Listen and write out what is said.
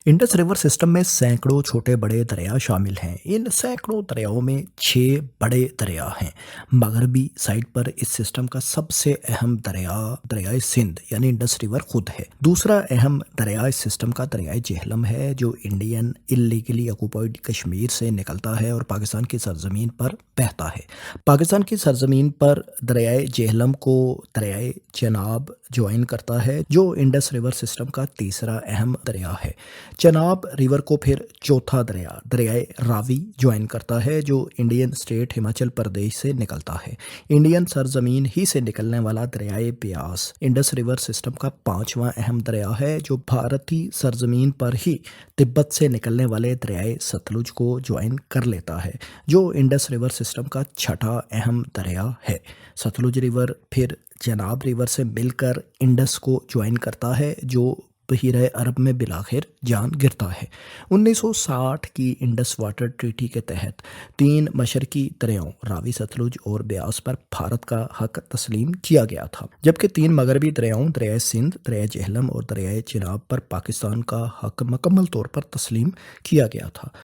Indus river system में सैकड़ों छोटे बड़े दरिया शामिल हैं। इन सैकड़ों दरियाओं में 6 बड़े दरिया हैं। मगरबी साइड पर इस सिस्टम का सबसे अहम दरिया दरियाए सिंध यानी इंडस रिवर खुद है। दूसरा अहम दरिया इस सिस्टम का दरियाए जेहलम है, जो इंडियन इलीगली ऑक्युपाइड कश्मीर से निकलता है और पाकिस्तान की सरजमीन पर बहता है। पाकिस्तान की सरजमीन पर दरियाए जेहलम को दरियाए चनाब ज्वाइन करता है, जो इंडस रिवर सिस्टम का तीसरा अहम दरिया है। चनाब रिवर को फिर चौथा दरिया दरियाए रावी ज्वाइन करता है, जो इंडियन स्टेट हिमाचल प्रदेश से निकलता है। इंडियन सरजमीन ही से निकलने वाला दरियाए ब्यास इंडस रिवर सिस्टम का पांचवा अहम दरिया है, जो भारतीय सरजमीन पर ही तिब्बत से निकलने वाले दरियाए सतलुज को ज्वाइन कर लेता है, जो इंडस रिवर सिस्टम का छठा अहम दरिया है। सतलुज रिवर फिर चनाब रिवर से मिलकर इंडस को ज्वाइन करता है, जो बहीरे अरब में बिलाखिर जान गिरता है। 1960 की इंडस वाटर ट्रीटी के तहत 3 मशरकी दरियाओं रावी, सतलुज और ब्यास पर भारत का हक तस्लीम किया गया था, जबकि 3 मगरबी दरियाओं दरियाए सिंध, दरियाए जेहलम और दरियाए चिनाब पर पाकिस्तान का हक मुकम्मल तौर पर तस्लीम किया गया था।